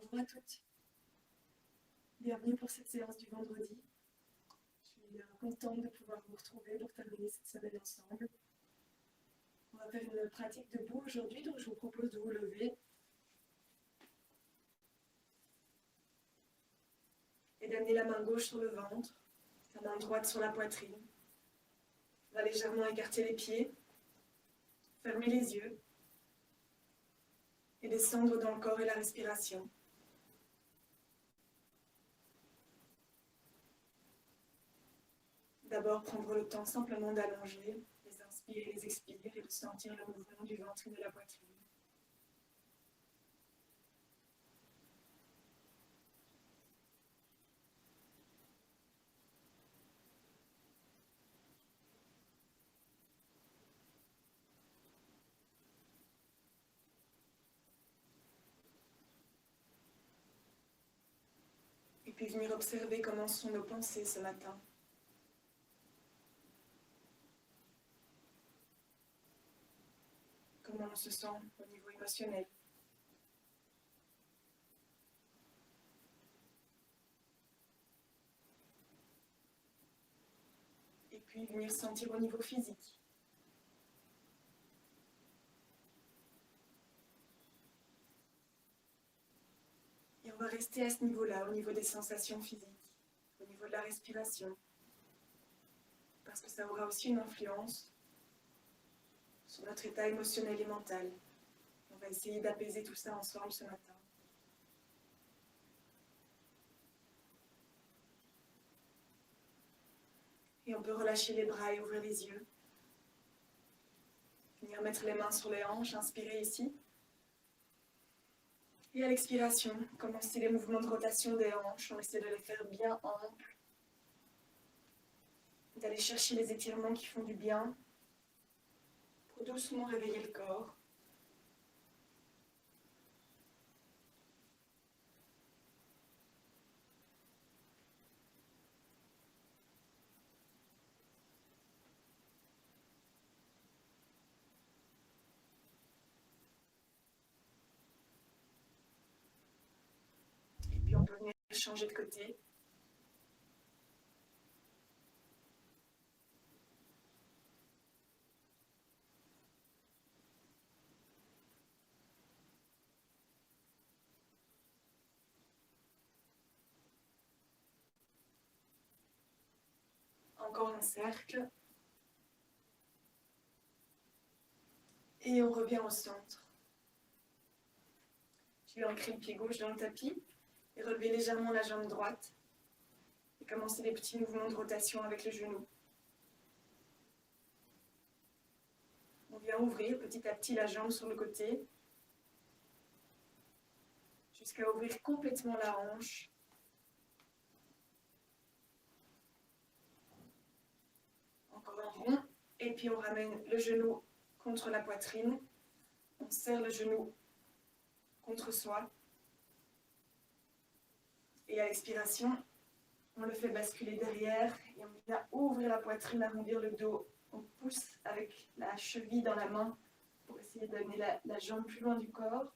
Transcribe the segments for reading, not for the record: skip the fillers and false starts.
Bonjour à toutes, bienvenue pour cette séance du vendredi. Je suis contente de pouvoir vous retrouver pour terminer cette semaine ensemble. On va faire une pratique debout aujourd'hui, donc je vous propose de vous lever et d'amener la main gauche sur le ventre, la main droite sur la poitrine. On va légèrement écarter les pieds, fermer les yeux et descendre dans le corps et la respiration. D'abord, prendre le temps simplement d'allonger les inspires et les expires et de sentir le mouvement du ventre et de la poitrine. Et puis venir observer comment sont nos pensées ce matin. Comment on se sent au niveau émotionnel. Et puis venir sentir au niveau physique. Et on va rester à ce niveau-là, au niveau des sensations physiques, au niveau de la respiration, parce que ça aura aussi une influence sur notre état émotionnel et mental. On va essayer d'apaiser tout ça ensemble ce matin. Et on peut relâcher les bras et ouvrir les yeux. Venir mettre les mains sur les hanches, inspirer ici. Et à l'expiration, commencer les mouvements de rotation des hanches. On essaie de les faire bien amples. D'aller chercher les étirements qui font du bien. Pour doucement réveiller le corps. Et puis on peut venir changer de côté. Encore un cercle. Et on revient au centre. Je vais ancrer le pied gauche dans le tapis et relever légèrement la jambe droite. Et commencer les petits mouvements de rotation avec le genou. On vient ouvrir petit à petit la jambe sur le côté. Jusqu'à ouvrir complètement la hanche. Encore un rond. Et puis on ramène le genou contre la poitrine. On serre le genou contre soi. Et à l'expiration, on le fait basculer derrière. Et on vient ouvrir la poitrine, arrondir le dos. On pousse avec la cheville dans la main pour essayer d'amener la jambe plus loin du corps.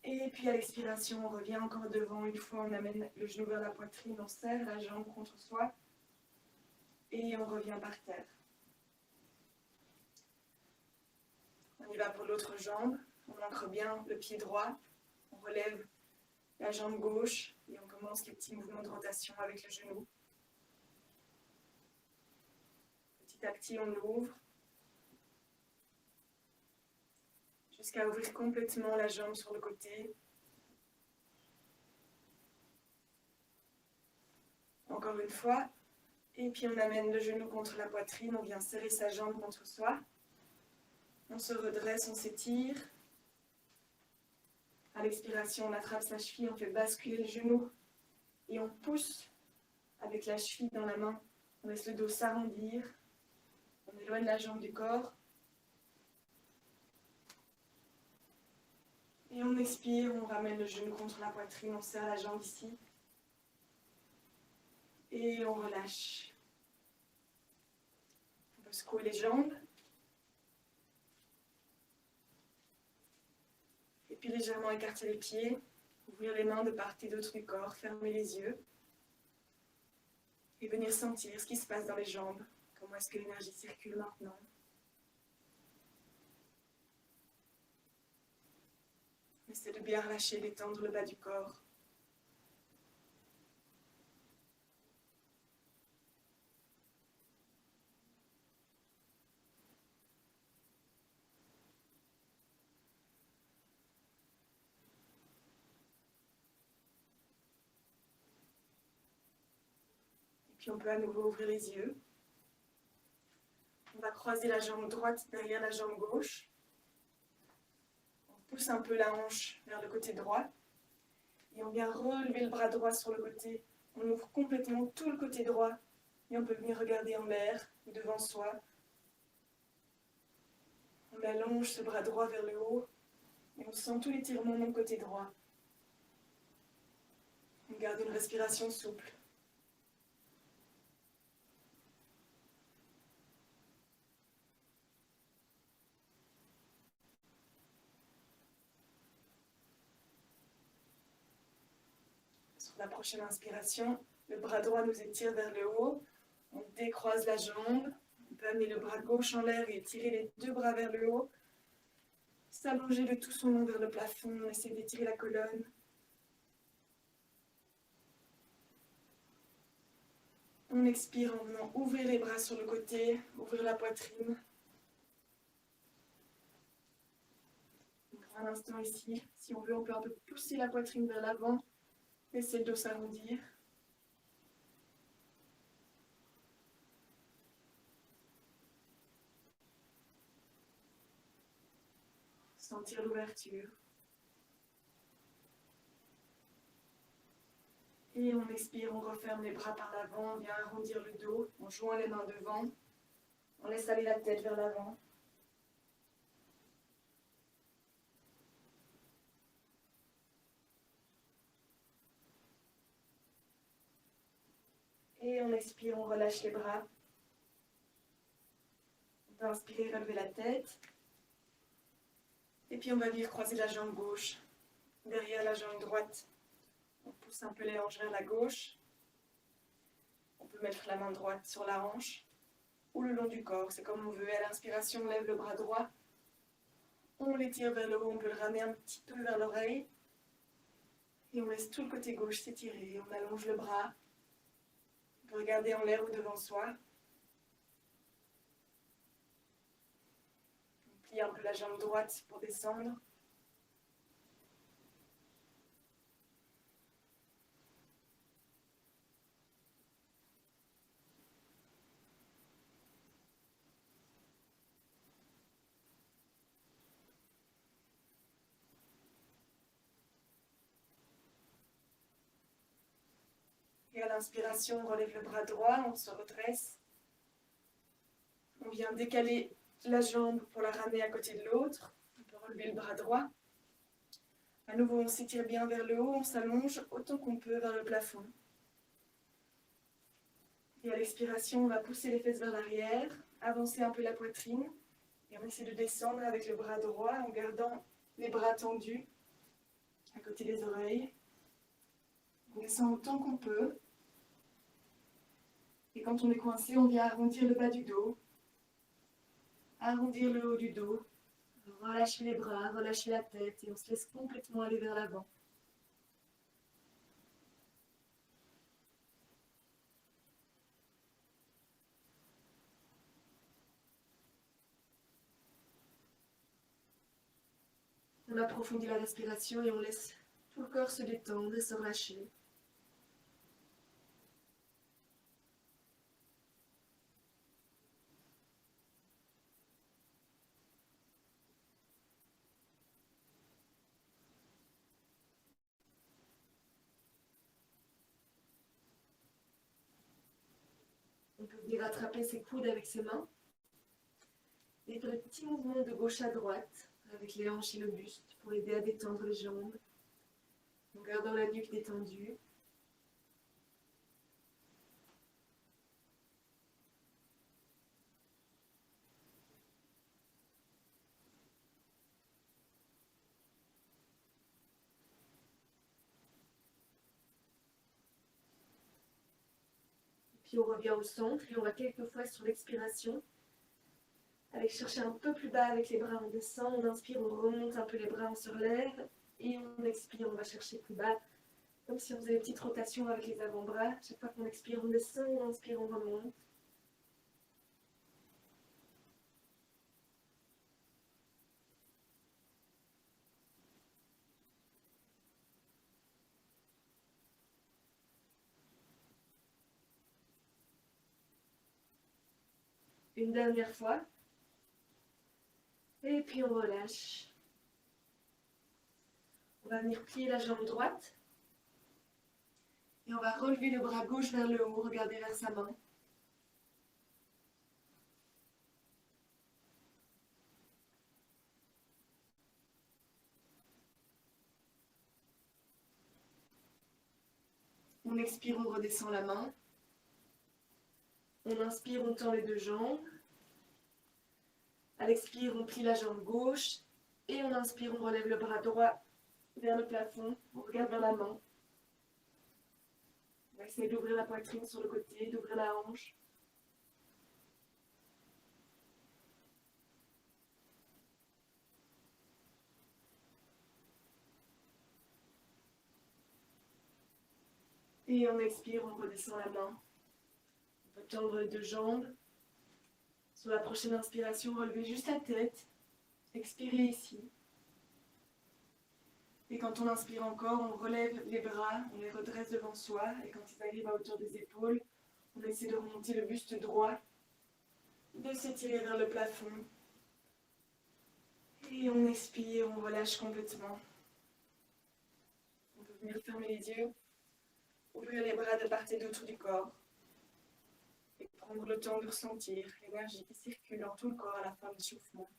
Et puis à l'expiration, on revient encore devant. Une fois, on amène le genou vers la poitrine, on serre la jambe contre soi. Et on revient par terre. On y va pour l'autre jambe. On ancre bien le pied droit. On relève la jambe gauche. Et on commence les petits mouvements de rotation avec le genou. Petit à petit, on l'ouvre. Jusqu'à ouvrir complètement la jambe sur le côté. Encore une fois. Et puis on amène le genou contre la poitrine. On vient serrer sa jambe contre soi. On se redresse, on s'étire. À l'expiration, on attrape sa cheville, on fait basculer le genou. Et on pousse avec la cheville dans la main. On laisse le dos s'arrondir. On éloigne la jambe du corps. Et on expire, on ramène le genou contre la poitrine, on serre la jambe ici. Et on relâche. On peut secouer les jambes. Et puis légèrement écarter les pieds, ouvrir les mains de part et d'autre du corps, fermer les yeux et venir sentir ce qui se passe dans les jambes. Comment est-ce que l'énergie circule maintenant? Essayez de bien relâcher, détendre le bas du corps. Et puis on peut à nouveau ouvrir les yeux. On va croiser la jambe droite derrière la jambe gauche. On pousse un peu la hanche vers le côté droit. Et on vient relever le bras droit sur le côté. On ouvre complètement tout le côté droit. Et on peut venir regarder en l'air, devant soi. On allonge ce bras droit vers le haut. Et on sent tout l'étirement de mon côté droit. On garde une respiration souple. Sur la prochaine inspiration, le bras droit nous étire vers le haut. On décroise la jambe. On peut amener le bras gauche en l'air et étirer les deux bras vers le haut. S'allonger de tout son long vers le plafond. On essaie d'étirer la colonne. On expire en venant ouvrir les bras sur le côté, ouvrir la poitrine. On prend un instant ici. Si on veut, on peut un peu pousser la poitrine vers l'avant. Laisser le dos s'arrondir. Sentir l'ouverture. Et on expire, on referme les bras par l'avant, on vient arrondir le dos en joignant les mains devant. On laisse aller la tête vers l'avant. Et on expire, on relâche les bras. On peut inspirer, relever la tête. Et puis on va venir croiser la jambe gauche derrière la jambe droite. On pousse un peu les hanches vers la gauche. On peut mettre la main droite sur la hanche ou le long du corps, c'est comme on veut. À l'inspiration, on lève le bras droit. On l'étire vers le haut, on peut le ramener un petit peu vers l'oreille. Et on laisse tout le côté gauche s'étirer. On allonge le bras. On peut regarder en l'air ou devant soi. On plie un peu la jambe droite pour descendre. Et à l'inspiration, on relève le bras droit, on se redresse. On vient décaler la jambe pour la ramener à côté de l'autre. On peut relever le bras droit. À nouveau, on s'étire bien vers le haut, on s'allonge autant qu'on peut vers le plafond. Et à l'expiration, on va pousser les fesses vers l'arrière, avancer un peu la poitrine. Et on essaie de descendre avec le bras droit en gardant les bras tendus à côté des oreilles. On descend autant qu'on peut. Et quand on est coincé, on vient arrondir le bas du dos, arrondir le haut du dos, relâcher les bras, relâcher la tête et on se laisse complètement aller vers l'avant. On approfondit la respiration et on laisse tout le corps se détendre et se relâcher. On peut venir attraper ses coudes avec ses mains et faire le petit mouvement de gauche à droite avec les hanches et le buste pour aider à détendre les jambes en gardant la nuque détendue. Puis on revient au centre et on va quelquefois sur l'expiration. Allez chercher un peu plus bas avec les bras, on descend, on inspire, on remonte un peu les bras, on se relève. Et on expire, on va chercher plus bas. Comme si on faisait une petite rotation avec les avant-bras. Chaque fois qu'on expire, on descend, on inspire, on remonte. Une dernière fois. Et puis on relâche. On va venir plier la jambe droite. Et on va relever le bras gauche vers le haut, regarder vers sa main. On expire, on redescend la main. On inspire, on tend les deux jambes. À l'expire, on plie la jambe gauche. Et on inspire, on relève le bras droit vers le plafond. On regarde vers la main. On va essayer d'ouvrir la poitrine sur le côté, d'ouvrir la hanche. Et on expire, on redescend la main. On peut tendre les deux jambes. Sur la prochaine inspiration, relevez juste la tête. Expirez ici. Et quand on inspire encore, on relève les bras, on les redresse devant soi. Et quand ils arrivent à hauteur des épaules, on essaie de remonter le buste droit, de s'étirer vers le plafond. Et on expire, on relâche complètement. On peut venir fermer les yeux, ouvrir les bras de part et d'autre du corps. Et prendre le temps de ressentir l'énergie qui circule dans tout le corps à la fin de l'échauffement.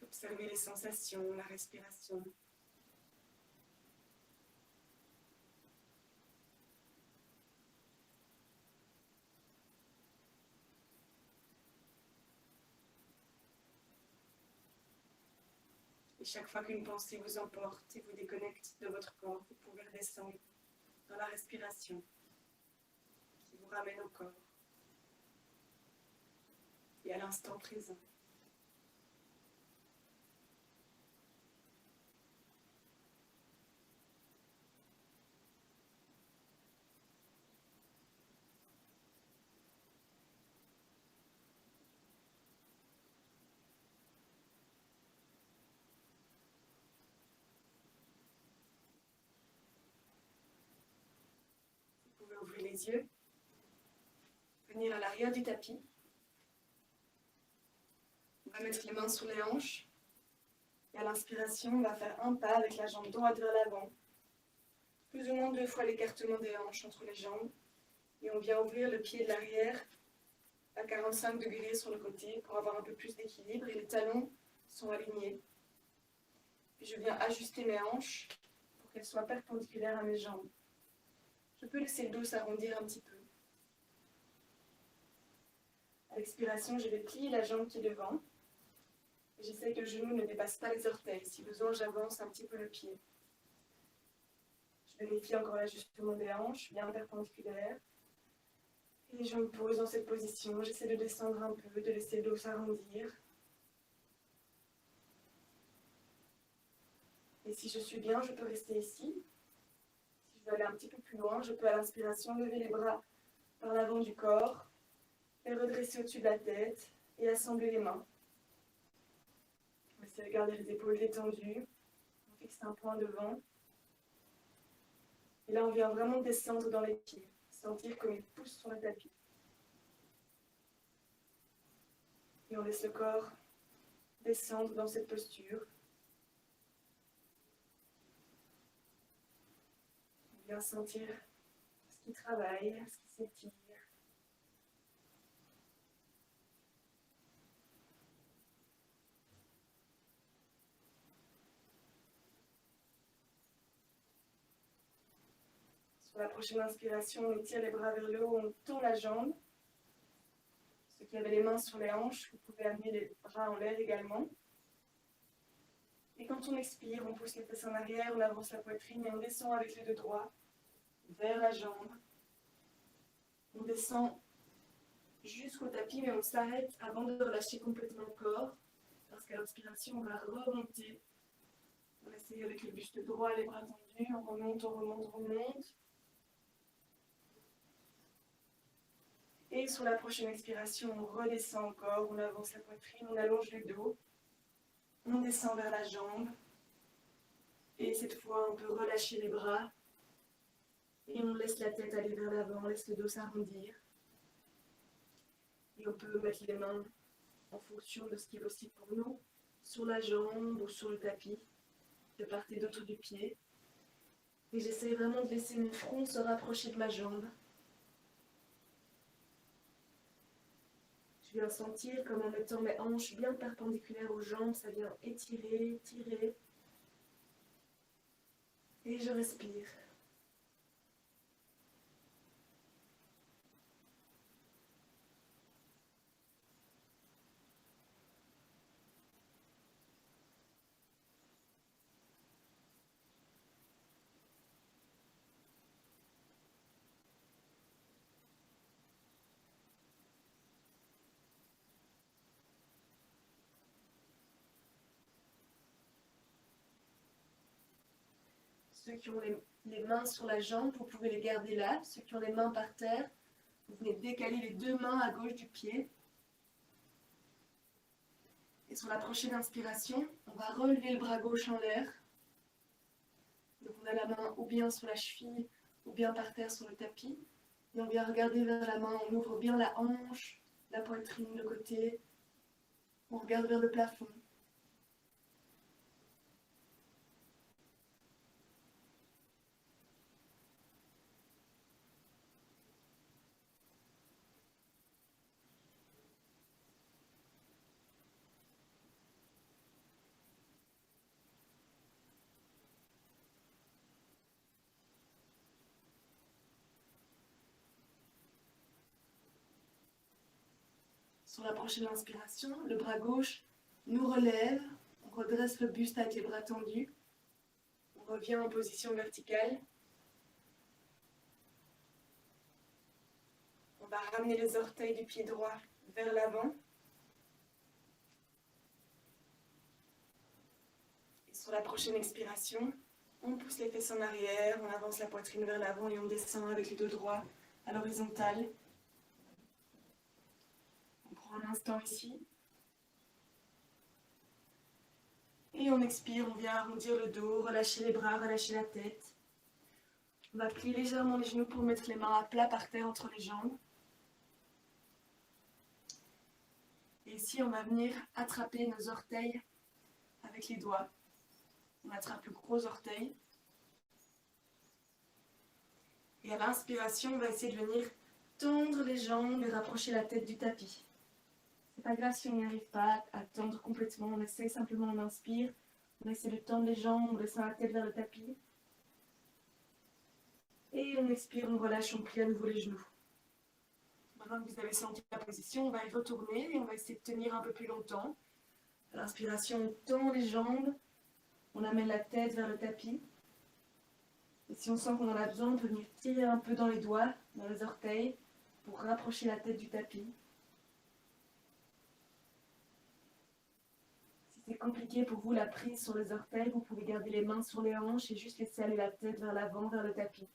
Observez les sensations, la respiration. Et chaque fois qu'une pensée vous emporte et vous déconnecte de votre corps, vous pouvez redescendre dans la respiration qui vous ramène au corps et à l'instant présent. Vous pouvez ouvrir les yeux, venir à l'arrière du tapis. On va mettre les mains sur les hanches. Et à l'inspiration, on va faire un pas avec la jambe droite vers l'avant. Plus ou moins 2 fois l'écartement des hanches entre les jambes. Et on vient ouvrir le pied de l'arrière à 45 degrés sur le côté pour avoir un peu plus d'équilibre. Et les talons sont alignés. Puis je viens ajuster mes hanches pour qu'elles soient perpendiculaires à mes jambes. Je peux laisser le dos s'arrondir un petit peu. À l'expiration, je vais plier la jambe qui est devant. J'essaie que le genou ne dépasse pas les orteils. Si besoin, j'avance un petit peu le pied. Je vérifie encore l'ajustement des hanches, bien perpendiculaire. Et je me pose dans cette position. J'essaie de descendre un peu, de laisser le dos s'arrondir. Et si je suis bien, je peux rester ici. Si je veux aller un petit peu plus loin, je peux à l'inspiration lever les bras par l'avant du corps, les redresser au-dessus de la tête et assembler les mains. On essaie de garder les épaules détendues. On fixe un point devant. Et là, on vient vraiment descendre dans les pieds. Sentir comme ils poussent sur le tapis. Et on laisse le corps descendre dans cette posture. On vient sentir ce qui travaille, ce qui s'étire. Sur la prochaine inspiration, on étire les bras vers le haut, on tourne la jambe. Ceux qui avaient les mains sur les hanches, vous pouvez amener les bras en l'air également. Et quand on expire, on pousse les fesses en arrière, on avance la poitrine et on descend avec les deux doigts vers la jambe. On descend jusqu'au tapis, mais on s'arrête avant de relâcher complètement le corps. Parce qu'à l'inspiration, on va remonter. On va essayer avec le buste droit, les bras tendus. On remonte, on remonte, on remonte. Et sur la prochaine expiration, on redescend encore. On avance la poitrine, on allonge le dos. On descend vers la jambe. Et cette fois, on peut relâcher les bras. Et on laisse la tête aller vers l'avant, on laisse le dos s'arrondir. Et on peut mettre les mains en fonction de ce qui est possible pour nous, sur la jambe ou sur le tapis, de part et d'autre du pied. Et j'essaie vraiment de laisser mon front se rapprocher de ma jambe. Je viens sentir comme en mettant mes hanches bien perpendiculaires aux jambes, ça vient étirer, tirer. Et je respire. Ceux qui ont les mains sur la jambe, vous pouvez les garder là. Ceux qui ont les mains par terre, vous venez décaler les deux mains à gauche du pied. Et sur la prochaine inspiration, on va relever le bras gauche en l'air. Donc on a la main ou bien sur la cheville, ou bien par terre sur le tapis. Et on vient regarder vers la main, on ouvre bien la hanche, la poitrine, le côté. On regarde vers le plafond. Sur la prochaine inspiration, le bras gauche nous relève, on redresse le buste avec les bras tendus, on revient en position verticale. On va ramener les orteils du pied droit vers l'avant. Et sur la prochaine expiration, on pousse les fesses en arrière, on avance la poitrine vers l'avant et on descend avec les deux doigts à l'horizontale. Un instant ici. Et on expire, on vient arrondir le dos, relâcher les bras, relâcher la tête. On va plier légèrement les genoux pour mettre les mains à plat par terre entre les jambes. Et ici, on va venir attraper nos orteils avec les doigts. On attrape le gros orteil. Et à l'inspiration, on va essayer de venir tendre les jambes et rapprocher la tête du tapis. C'est pas grave si on n'y arrive pas à tendre complètement, on essaie simplement, on inspire, on essaie de tendre les jambes, on descend la tête vers le tapis. Et on expire, on relâche, on plie à nouveau les genoux. Maintenant que vous avez senti la position, on va y retourner et on va essayer de tenir un peu plus longtemps. À l'inspiration, on tend les jambes, on amène la tête vers le tapis. Et si on sent qu'on en a besoin, on peut venir tirer un peu dans les doigts, dans les orteils, pour rapprocher la tête du tapis. Si c'est compliqué pour vous la prise sur les orteils, vous pouvez garder les mains sur les hanches et juste laisser aller la tête vers l'avant, vers le tapis.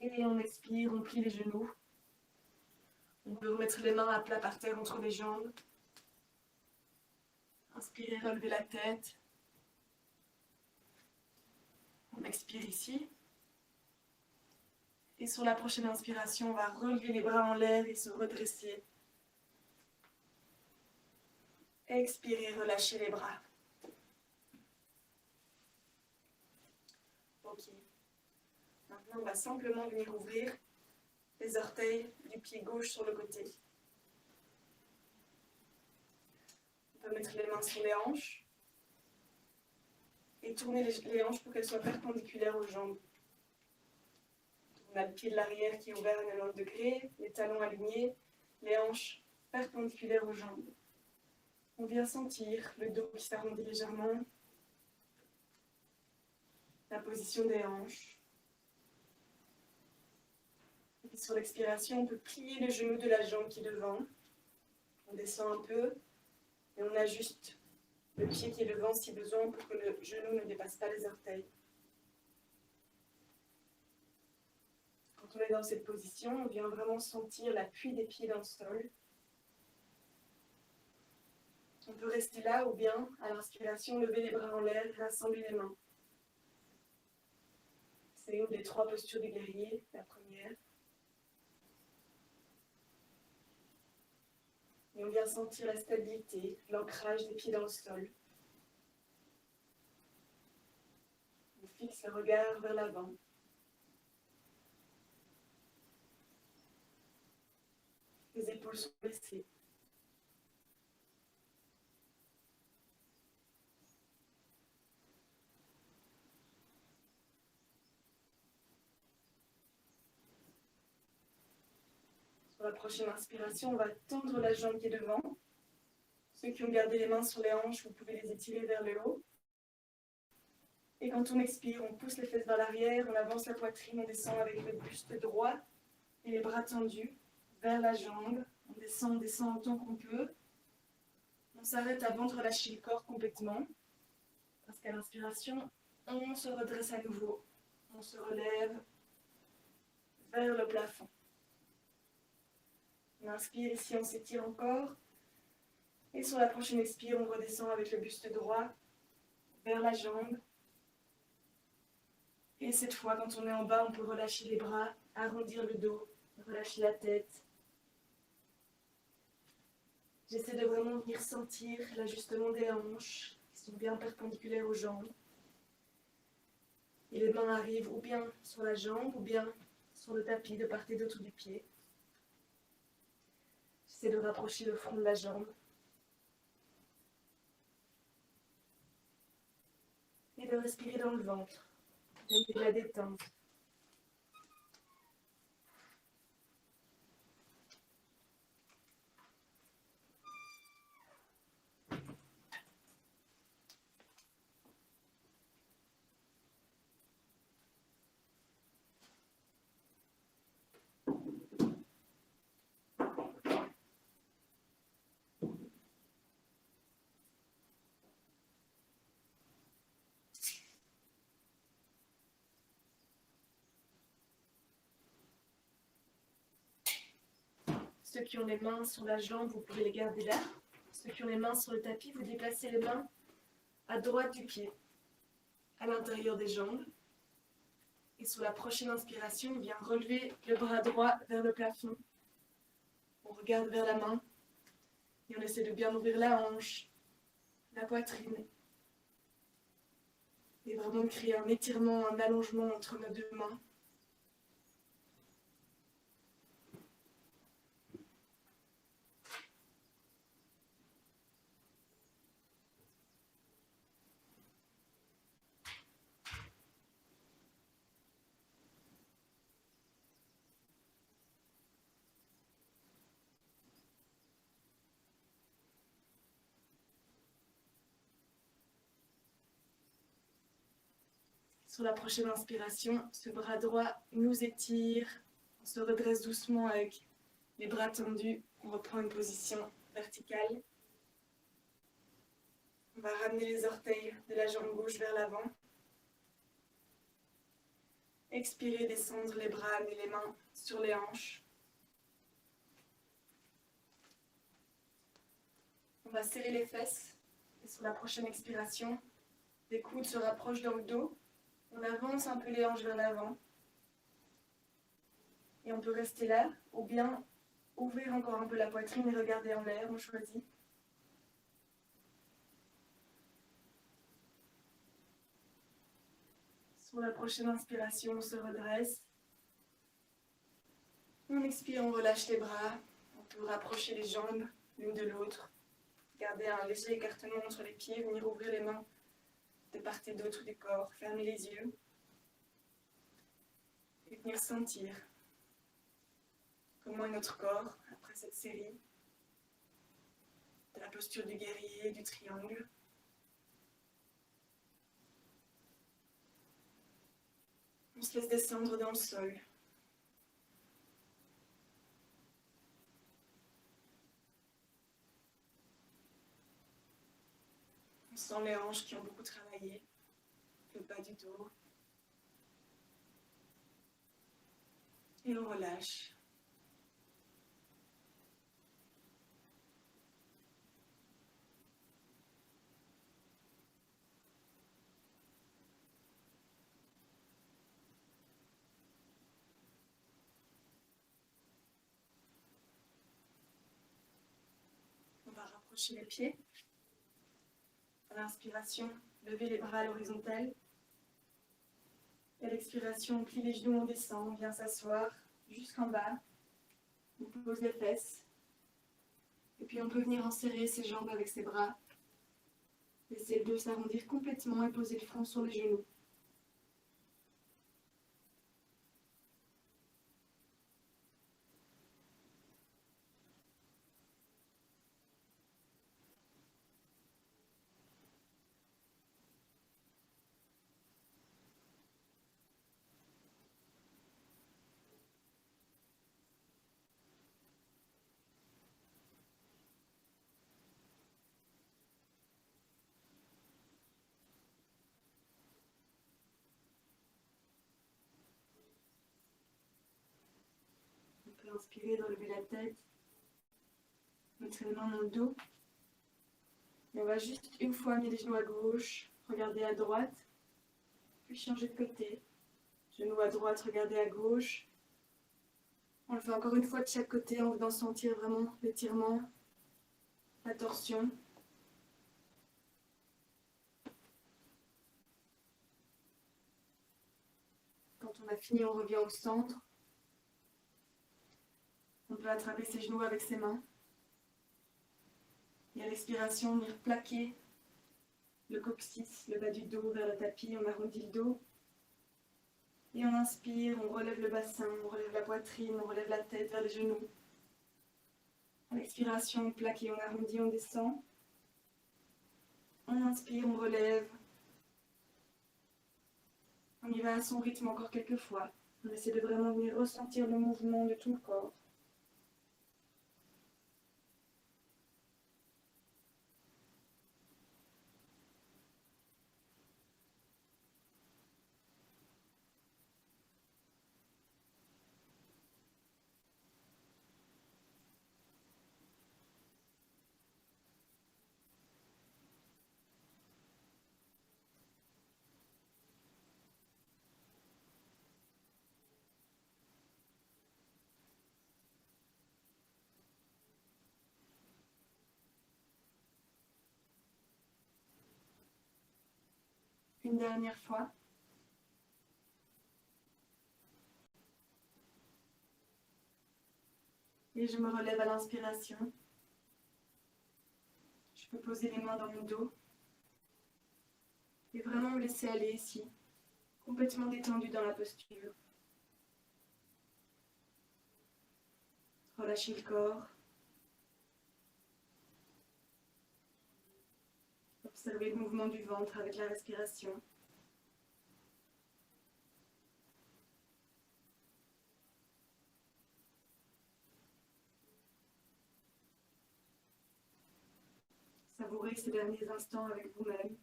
Et on expire, on plie les genoux. On peut remettre les mains à plat par terre entre les jambes. Inspirez, relevez la tête. On expire ici. Et sur la prochaine inspiration, on va relever les bras en l'air et se redresser. Expirez, relâchez les bras. Ok. Maintenant, on va simplement venir ouvrir les orteils du pied gauche sur le côté. On peut mettre les mains sur les hanches. Et et tourner les hanches pour qu'elles soient perpendiculaires aux jambes. On a le pied de l'arrière qui est ouvert à 90 degrés, les talons alignés, les hanches perpendiculaires aux jambes. On vient sentir le dos qui s'arrondit légèrement, la position des hanches. Et puis sur l'expiration, on peut plier le genou de la jambe qui est devant. On descend un peu et on ajuste le pied qui est devant si besoin pour que le genou ne dépasse pas les orteils. Quand on est dans cette position, on vient vraiment sentir l'appui des pieds dans le sol. On peut rester là ou bien, à l'inspiration, lever les bras en l'air et rassembler les mains. C'est une des 3 postures du guerrier, la première. Et on vient sentir la stabilité, l'ancrage des pieds dans le sol. On fixe le regard vers l'avant. Les épaules sont baissées. Sur la prochaine inspiration, on va tendre la jambe qui est devant. Ceux qui ont gardé les mains sur les hanches, vous pouvez les étirer vers le haut. Et quand on expire, on pousse les fesses vers l'arrière, on avance la poitrine, on descend avec le buste droit et les bras tendus vers la jambe. On descend autant qu'on peut. On s'arrête avant de relâcher le corps complètement. Parce qu'à l'inspiration, on se redresse à nouveau. On se relève vers le plafond. On inspire ici, on s'étire encore. Et sur la prochaine expire, on redescend avec le buste droit vers la jambe. Et cette fois, quand on est en bas, on peut relâcher les bras, arrondir le dos, relâcher la tête. J'essaie de vraiment venir sentir l'ajustement des hanches, qui sont bien perpendiculaires aux jambes. Et les mains arrivent ou bien sur la jambe, ou bien sur le tapis de part et d'autre du pied. J'essaie de rapprocher le front de la jambe. Et de respirer dans le ventre, de la détente. Ceux qui ont les mains sur la jambe, vous pouvez les garder là. Ceux qui ont les mains sur le tapis, vous déplacez les mains à droite du pied, à l'intérieur des jambes. Et sur la prochaine inspiration, on vient relever le bras droit vers le plafond. On regarde vers la main et on essaie de bien ouvrir la hanche, la poitrine. Et vraiment créer un étirement, un allongement entre nos deux mains. Sur la prochaine inspiration, ce bras droit nous étire. On se redresse doucement avec les bras tendus. On reprend une position verticale. On va ramener les orteils de la jambe gauche vers l'avant. Expirez, descendre les bras, amener les mains sur les hanches. On va serrer les fesses. Et sur la prochaine expiration, les coudes se rapprochent dans le dos. On avance un peu les hanches vers l'avant. Et on peut rester là, ou bien ouvrir encore un peu la poitrine et regarder en l'air, on choisit. Sur la prochaine inspiration, on se redresse. On expire, on relâche les bras. On peut rapprocher les jambes l'une de l'autre. Garder un léger écartement entre les pieds, venir ouvrir les mains de part et d'autre du corps. Fermez les yeux et venir sentir comment est notre corps après cette série de la posture du guerrier, du triangle. On se laisse descendre dans le sol. On sent les hanches qui ont beaucoup travaillé, le bas du dos. Et on relâche. On va rapprocher les pieds. À l'inspiration, levez les bras à l'horizontale. Et à l'expiration, on plie les genoux, on descend, on vient s'asseoir jusqu'en bas. On pose les fesses. Et puis on peut venir enserrer ses jambes avec ses bras. Laissez le dos s'arrondir complètement et poser le front sur les genoux. On peut inspirer, relever la tête. Mettre les mains dans le dos. Et on va juste une fois amener les genoux à gauche, regarder à droite, puis changer de côté. Genoux à droite, regarder à gauche. On le fait encore une fois de chaque côté en venant sentir vraiment l'étirement, la torsion. Quand on a fini, on revient au centre. On peut attraper ses genoux avec ses mains. Et à l'expiration, venir plaquer le coccyx, le bas du dos vers le tapis, on arrondit le dos. Et on inspire, on relève le bassin, on relève la poitrine, on relève la tête vers les genoux. À l'expiration, on plaque et on arrondit, on descend. On inspire, on relève. On y va à son rythme encore quelques fois. On essaie de vraiment venir ressentir le mouvement de tout le corps. Une dernière fois. Et je me relève à l'inspiration. Je peux poser les mains dans mon dos. Et vraiment me laisser aller ici. Complètement détendu dans la posture. Relâchez le corps. Observez le mouvement du ventre avec la respiration. Savourez ces derniers instants avec vous-même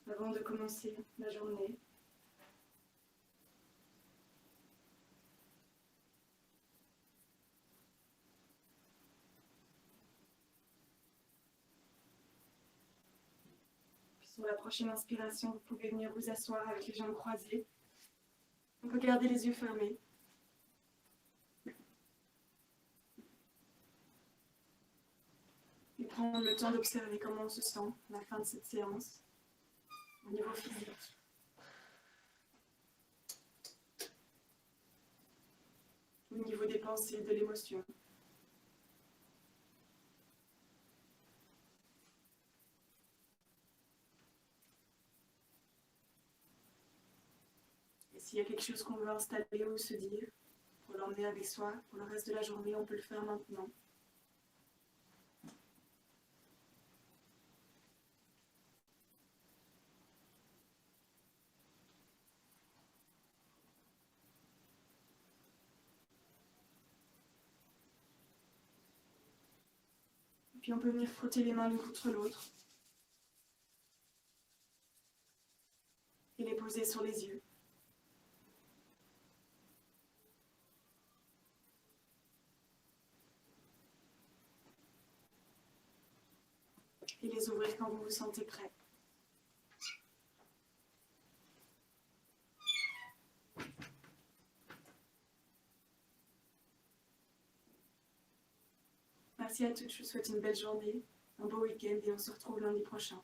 avant de commencer la journée. Puis sur la prochaine inspiration, vous pouvez venir vous asseoir avec les jambes croisées. On peut garder les yeux fermés. Et prendre le temps d'observer comment on se sent à la fin de cette séance, au niveau physique. Au niveau des pensées, de l'émotion. s'il y a quelque chose qu'on veut installer ou se dire, pour l'emmener avec soi pour le reste de la journée, on peut le faire maintenant. Et puis on peut venir frotter les mains l'une contre l'autre et les poser sur les yeux. Et les ouvrir quand vous vous sentez prêt. Merci à toutes, je vous souhaite une belle journée, un beau week-end et on se retrouve lundi prochain.